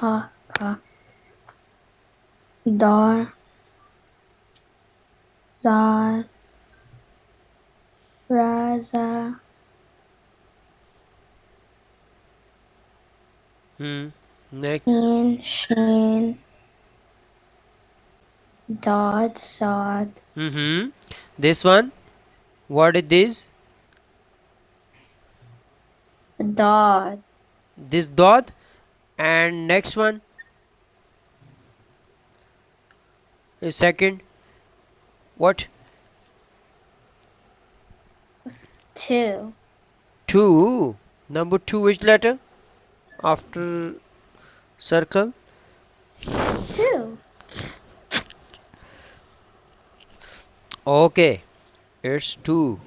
ha ka dar zal raza Next. sin shin dad sad This one, what is this? dad This dot. And next one is second. What? two Two. Number two, which letter after circle? two Okay, it's two.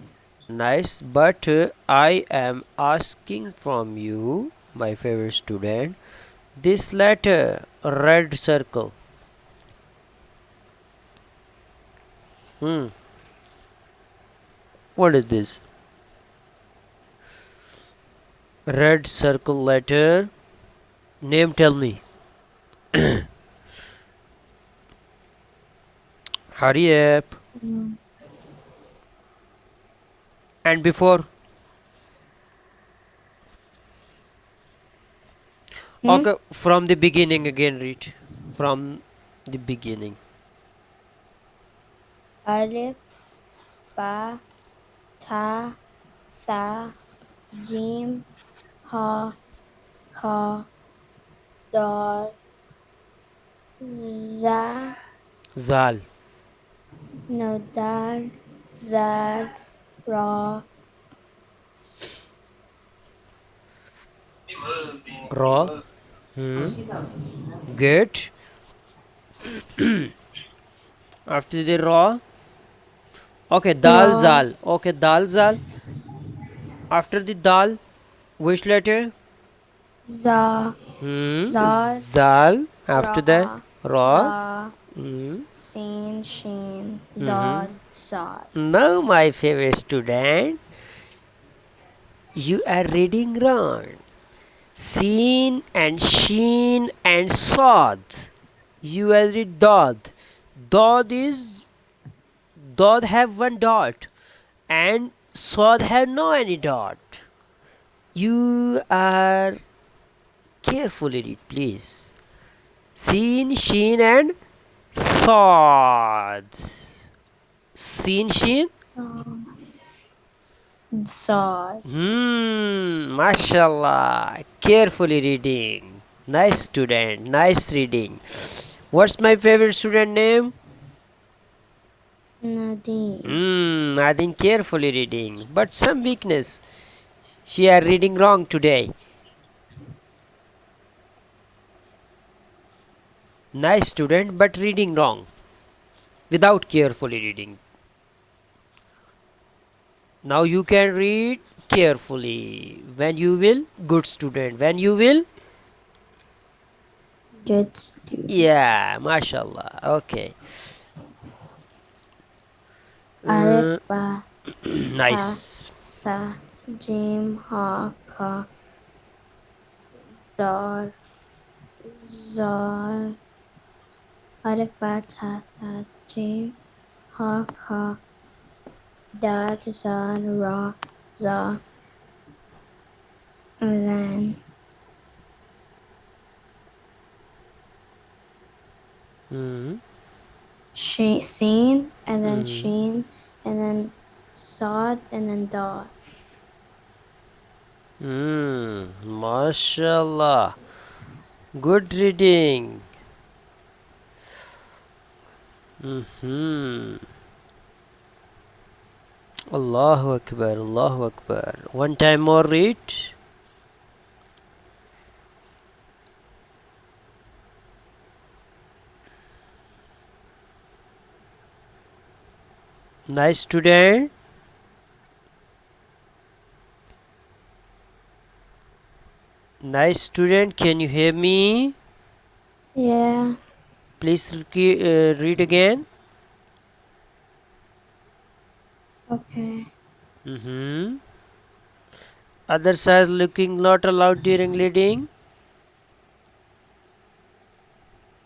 Nice, but I am asking from you, my favorite student, this letter, red circle. What is this? Red circle letter. Name, tell me. Hurry up. And before? Okay, from the beginning again, read. From the beginning. alif ba ta tha jim ha ka dal za Zal. no dal zal ra Ra. Good. After the ra. Okay, dal Ra. zal. Okay, dal zal. After the dal, which letter? za Zal. Zal. After Ra. that, ra. Ba sin shin dad sad Now, my favorite student, you are reading wrong. Sin and sheen and sad. You will read dod. Dod have one dot, and sad have no any dot. You are carefully read, please. Sin, sheen, and sad. Sin, sheen. sad Mashallah. Carefully reading. Nice student. Nice reading. What's my favorite student name? Nadine Nadine carefully reading. But some weakness. She are reading wrong today. Nice student, but reading wrong. Without carefully reading. Now you can read carefully. When you will, good student. When you will, good student yeah, mashallah. Okay. alif ba Nice. tha jim ha ka dal zal alif ba tha jim ha ka dal zal ra za then sin and then sheen and then sad and then dal Mashallah. Good reading. Allahu Akbar, Allahu Akbar. One time more read. Nice student. Nice student, can you hear me? yeah Please read again. okay Other side looking not allowed during reading.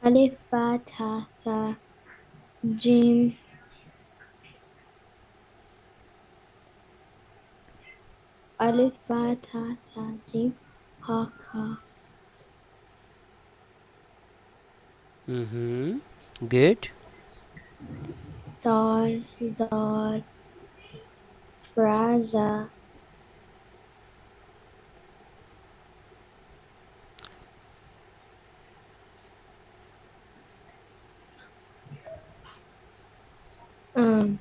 Alif ba ta tha jim alif ba ta tha jim ha kha Good. dal zal ra za um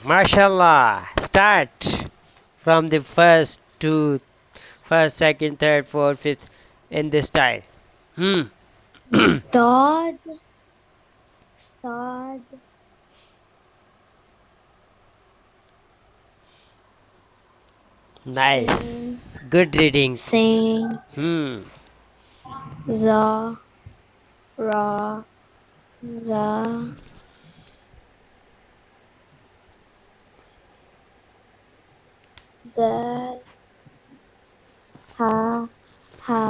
Mashallah. Start from the first to first, second, third, fourth, fifth in this style. dad sad Nice. Good reading. sin za ra za dal ha ha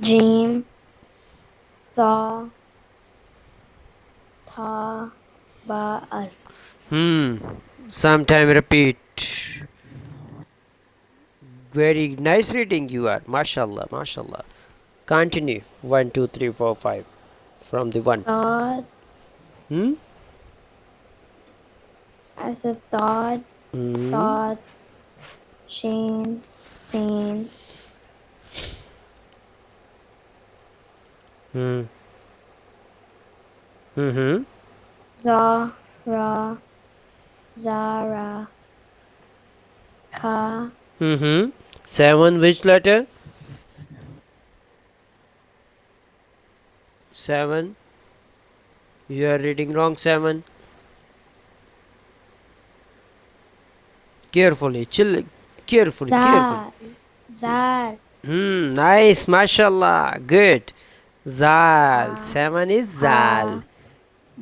jim tha tha ba al Sometime repeat. Very nice reading you are. Mashallah, mashallah. Continue. 1, 2, 3, 4, 5. From the 1. dad I said dad sad shin sin za ra zara ka 7, which letter? 7. You are reading wrong 7. Carefully, chill. Carefully. zal Nice, mashallah. Good. Zal. 7 is Zal.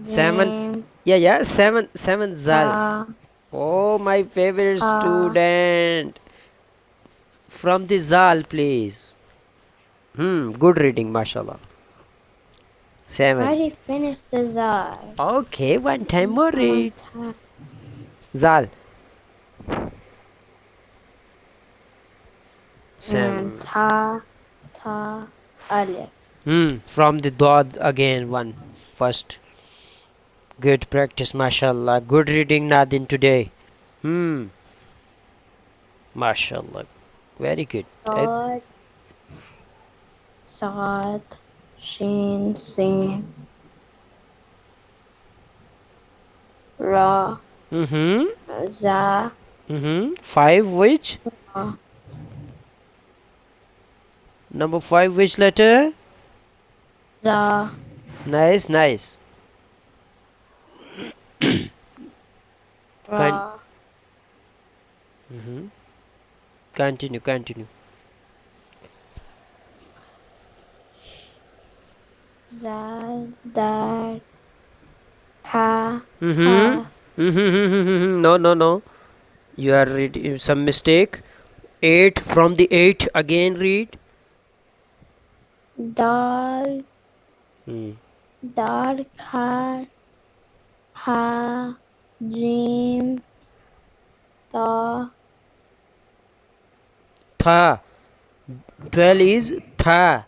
7. jim Yeah. 7 Zal. tha Oh, my favorite student. From the Zal, please. Good reading, mashallah. 7. I already finished the zal. Okay, one time more read. Zal. 7. And tha alif. From the Dad again, one first. Good practice, mashallah. Good reading, Nadin, today. Mashallah. Very good. Dad sad shin sin ra za 5, which? ra Number 5, which letter? za Nice. ra Continue. za dal ka No. You are reading some mistake. 8, from the 8 again read. dal kha ha jim ta Tha. 12 is Tha.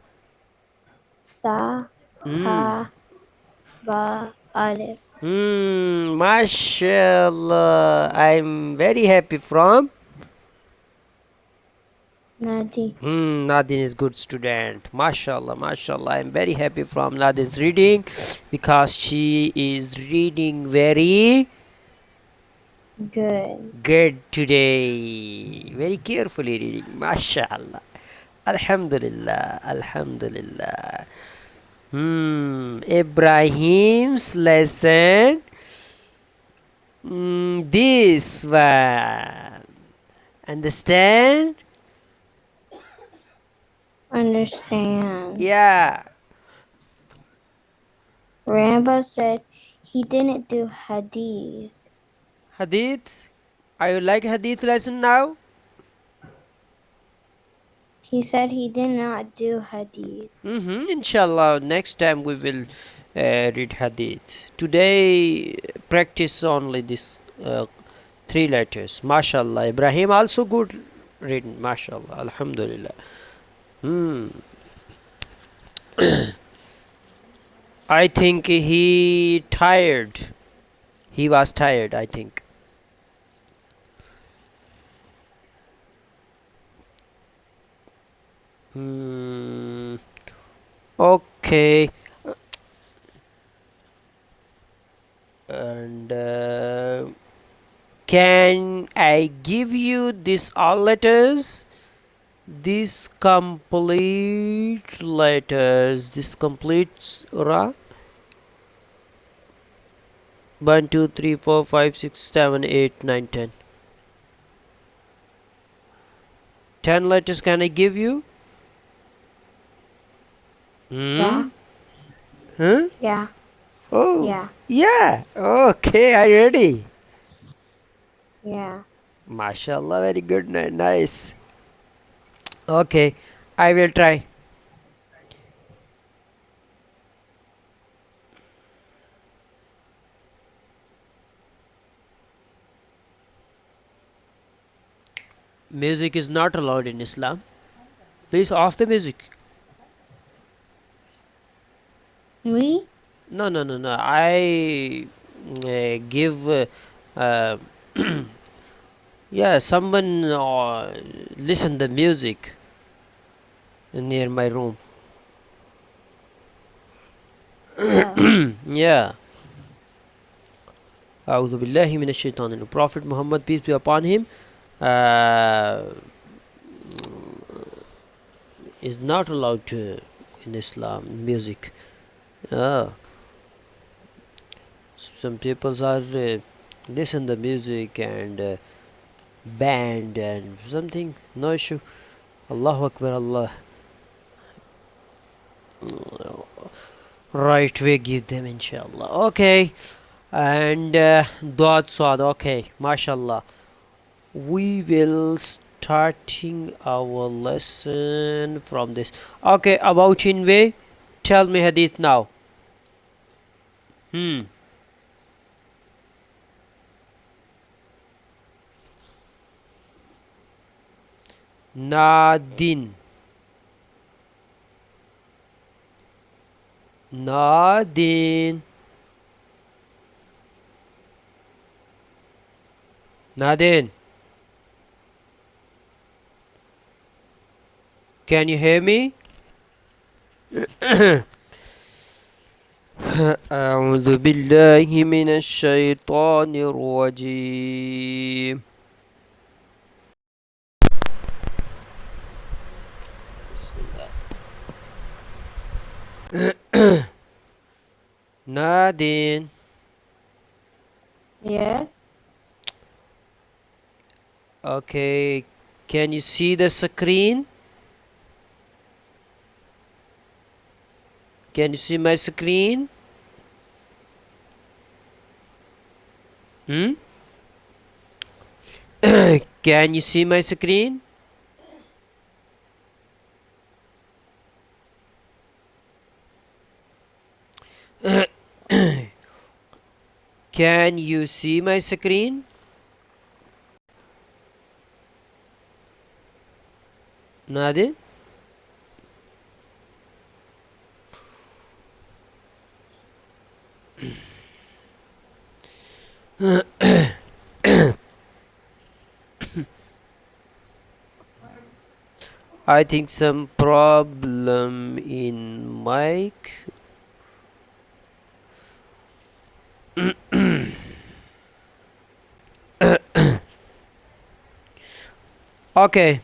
sa tha ba alif. Mashallah. I'm very happy from. Nadi. Nadin is good student. Mashallah. I'm very happy from Nadin's reading because she is reading very good today. Very carefully reading. Mashallah. Alhamdulillah. Ibrahim's lesson This one. Understand? Understand. Yeah. Rambo said he didn't do hadith. Hadith. I would like hadith lesson now. He said he did not do hadith. Inshallah, next time we will read hadith. Today, practice only this 3 letters. MashaAllah. Ibrahim also good written. MashaAllah. Alhamdulillah. I think he tired. He was tired, I think. Okay. And can I give you this all letters? These complete letters. This completes Ra. 1, 2, 3, 4, 5, 6, 7, 8, 9, 10. 10 letters can I give you? Yeah. Huh? Yeah. Oh. Yeah. Yeah. Okay, are you ready? Yeah. MashaAllah, very good, nice. Okay, I will try. Music is not allowed in Islam. Please off the music. We? No. I give yeah, someone listen the music near my room. Yeah. A'udhu billahi minash shaitanir. Prophet Muhammad, peace be upon him, is not allowed to in Islam music. Some people are listen the music and band and something. No issue. Allahu Akbar, Allah. Right, we give them inshallah. Okay. And Dawat Swad. Okay, mashallah. We will starting our lesson from this. Okay, about in way. Tell me hadith now. Nadin. Nadin. Nadin. Can you hear me? أعوذ بالله من الشيطان الرجيم. Nadine. Yes. Okay, can you see the screen? Can you see my screen? Can you see my screen? Can you see my screen? Nadine? I think some problem in mic. Okay.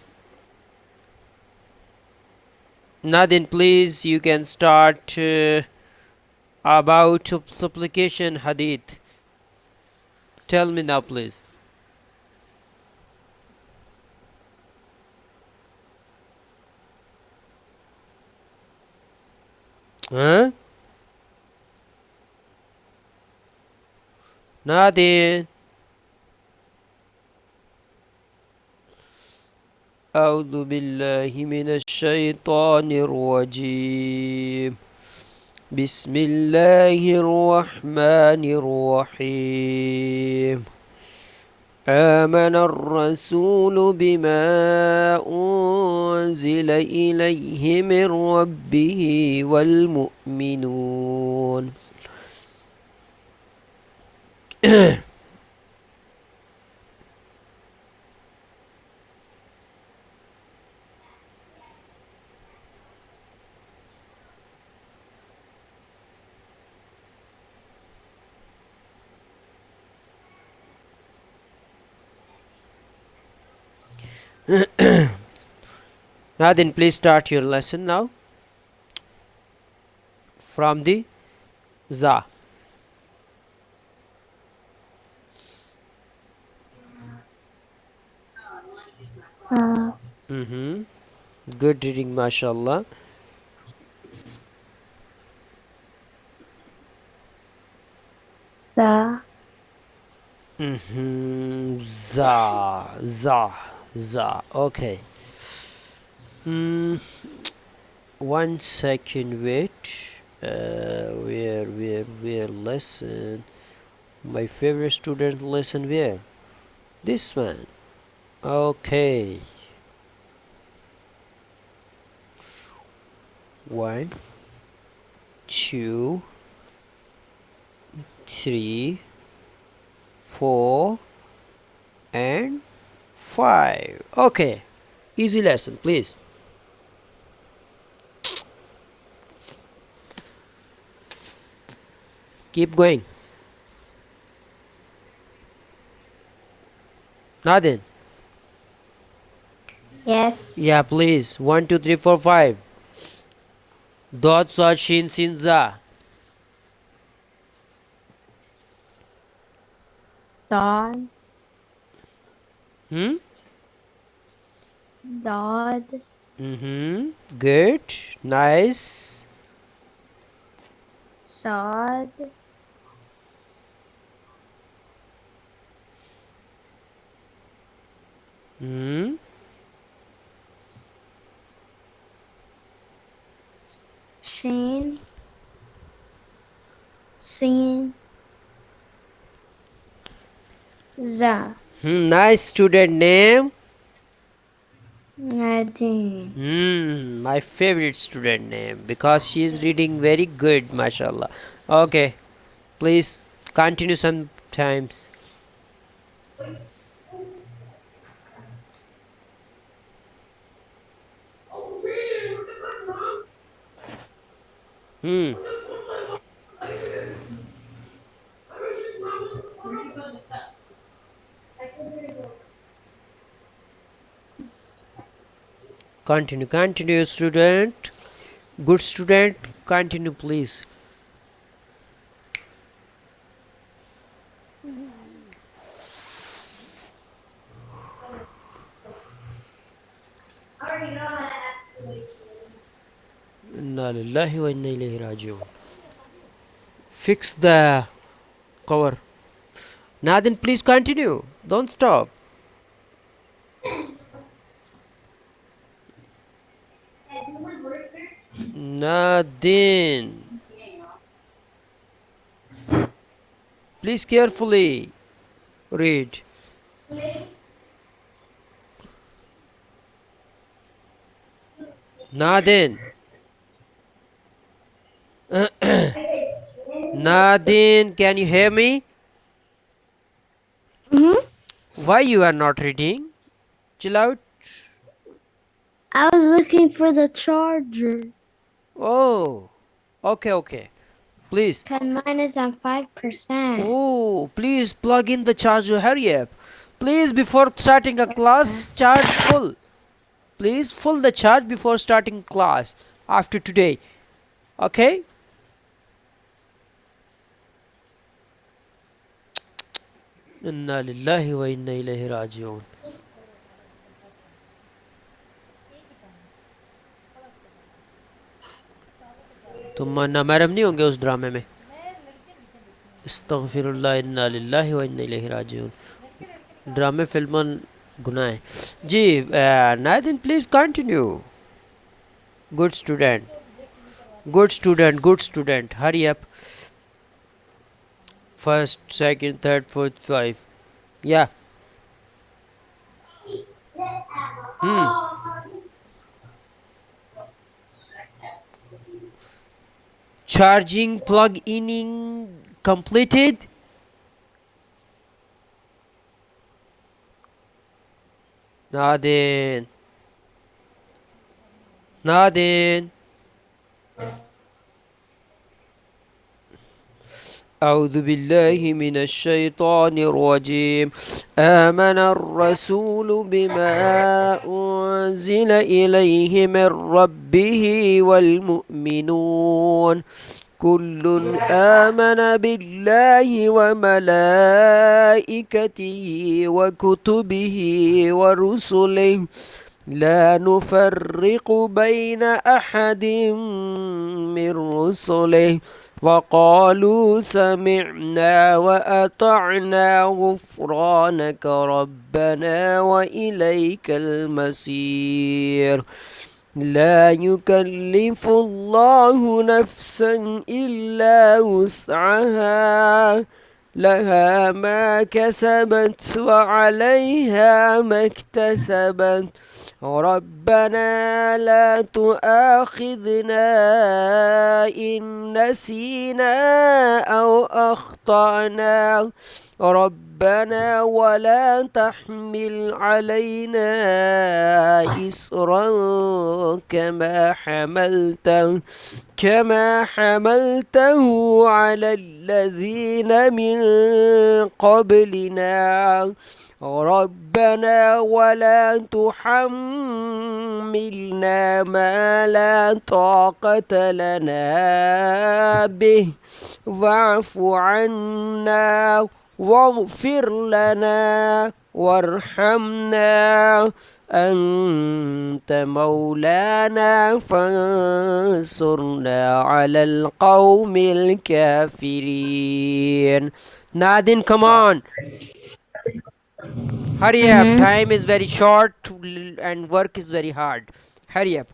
Nadine, please, you can start about supplication hadith. Tell me now, please. Huh? Nothing. أعوذ بالله من الشيطان الرجيم. بسم الله الرحمن الرحيم. آمن الرسول بما أنزل إليه من ربه والمؤمنون. Now then, please start your lesson now from the za. Good reading, mashallah. Za. Za. Okay. 1 second, wait. Where lesson? My favorite student lesson where? This one. Okay. 1, 2, 3, 4, and 5. Okay. Easy lesson, please. Keep going. Nothing. Yes. Yeah, please. 1, 2, 3, 4, 5. Dot, sa, shin, sin, za. Dod. Hmm? Dod. Good. Nice. Sod. Shin. Sin. Za. Nice student name. Nadine. My favorite student name because she is reading very good, mashallah. Okay, please continue sometimes. Continue, student. Good student, continue, please. Inna lillahi wa inna ilayhi raji'un. Fix the cover. Now then, please continue. Don't stop. Nothing. Please carefully read. Nothing. Nothing. Can you hear me? Why you are not reading? Chill out. I was looking for the charger. Oh, okay. Please. 10 mine is on 5%. Oh, please plug in the charger. Hurry up. Please, before starting a class, charge full. Please full the charge before starting class after today. Okay? انا للہ و انا الیہ راجعون. تم مانا madam نہیں ہوں گے اس ڈرامے میں؟ استغفر اللہ انا للہ و انا الیہ راجعون. ڈرامے فلموں گناہ ہیں. جی نادن please continue. Good student, good student, good student. Hurry up. First, second, third, fourth, five. Yeah. Charging plug in completed. Nadin. Nadin. أعوذ بالله من الشيطان الرجيم. آمن الرسول بما أنزل إليه من ربه والمؤمنون كل آمن بالله وملائكته وكتبه ورسله لا نفرق بين أحد من رسله وقالوا سمعنا وأطعنا غفرانك ربنا وإليك المصير. لا يكلف الله نفسا إلا وسعها لها ما كسبت وعليها ما اكتسبت ربنا لا تؤاخذنا إن نسينا أو أخطأنا ربنا ولا تحمل علينا إصرا كما حملته على الذين من قبلنا ربنا ولا تحملنا ما لا طاقة لنا به واعف عنا واغفر لنا وارحمنا أنت مولانا فانصرنا على القوم الكافرين. Nadin, come on. Hurry up. Time is very short and work is very hard. Hurry up.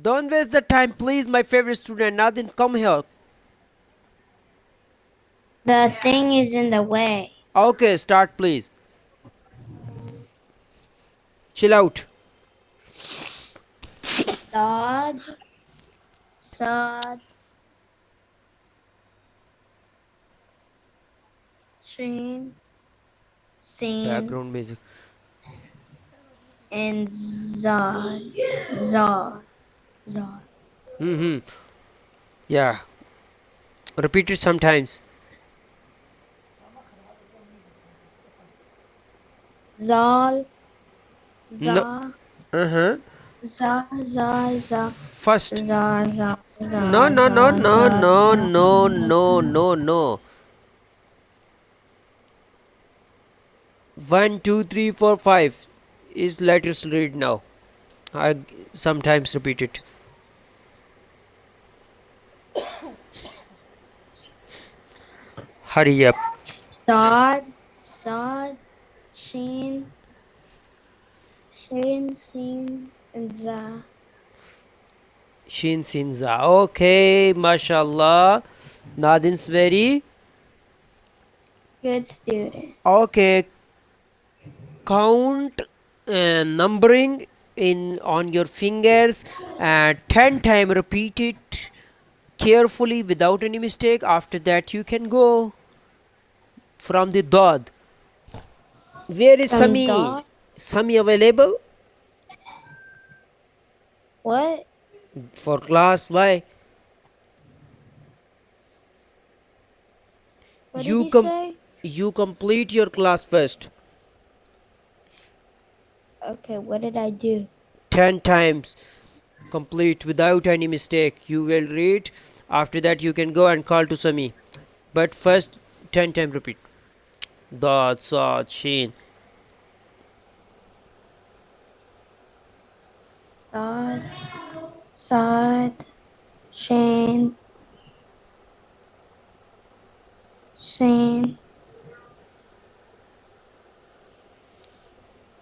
Don't waste the time, please, my favorite student. Nadin, come here. The thing is in the way. Okay, start, please. Chill out. Dad, Sad, Shin, Sin, Background music. and Zod. Zod. Zod. Yeah. Repeat it sometimes. Zal, Za, No. Za, Za, Za, First. Za, Za, Za, No, no, no, Za, no, Za, no, Za, no, Za, no, Za. no, no. 1, 2, 3, 4, 5 is letters read now. I sometimes repeat it. Hurry up. Sad, Sad, Shin, Sin, and Za. Shin Sin Za. Okay, mashallah. Nadin's very Good student. okay. Count numbering in on your fingers and 10 times repeat it carefully without any mistake. After that you can go from the dad. Where is From Sami? dad? Sami available What? for class? Why? What did he say? You complete your class first. Okay, what did I do? 10 times complete without any mistake. You will read. After that you can go and call to Sami. But first 10 times repeat. Dot, Sad, Sheen. Dot, Sad, Shin, Sin,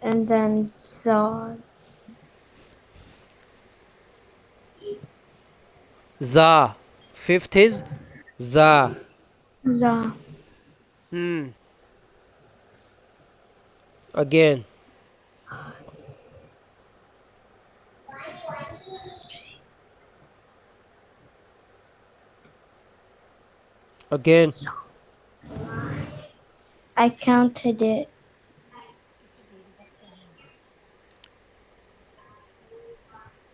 and then Zod. Za. Fifth is Za. Za. Again. Again. I counted it.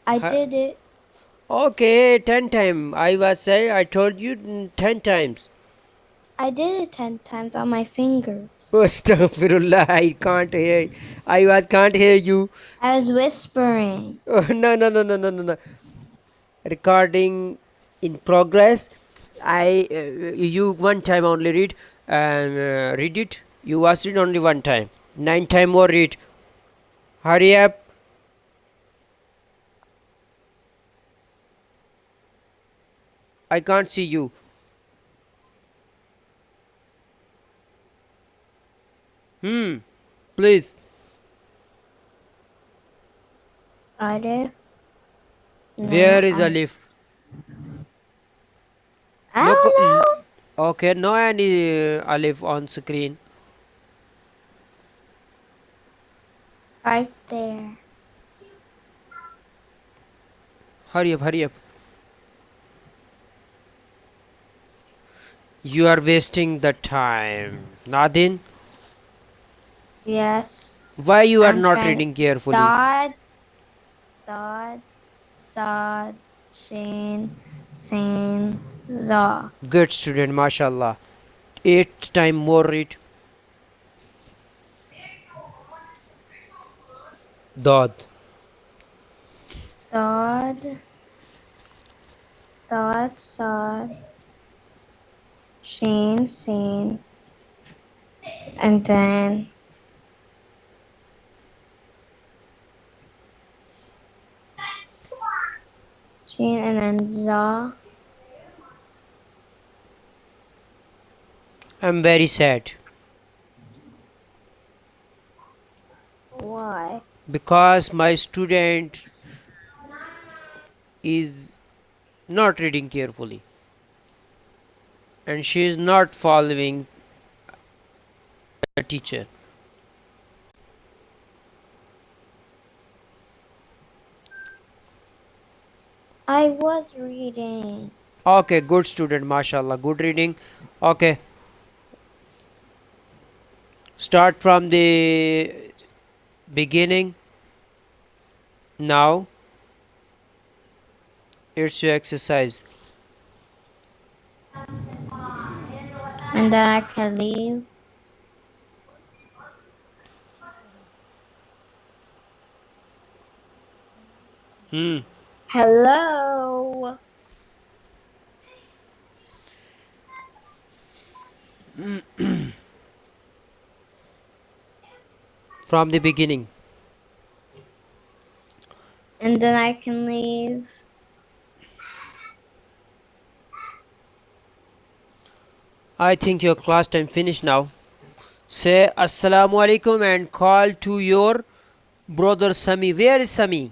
I did it. Okay, 10 times. I told you 10 times. I did it 10 times on my fingers. Astaghfirullah, I can't hear. Can't hear you. I was whispering. Oh, no. Recording in progress. You one time only read and read it. You watched it only one time. 9 times more read. Hurry up. I can't see you. Please. Alif. Where is Alif? I don't know. Okay, no any Alif on screen. Right there. Hurry up. You are wasting the time. Nadin, Yes. why you are I'm not trying- reading carefully? Dot, Sad, Shin, Sin, Za. Good student, mashallah. 8 times more read. Dod. Dot, Sad, Shin, Sin, and then Shin, and then Za. I'm very sad Why? because my student is not reading carefully and she is not following the teacher. I was reading. Okay, good student, mashallah. Good reading. Okay. Start from the beginning. Now it's your exercise. And then I can leave. Hello. From the beginning. And then I can leave. I think your class time finished now. Say assalamu alaikum and call to your brother Sami. Where is Sami?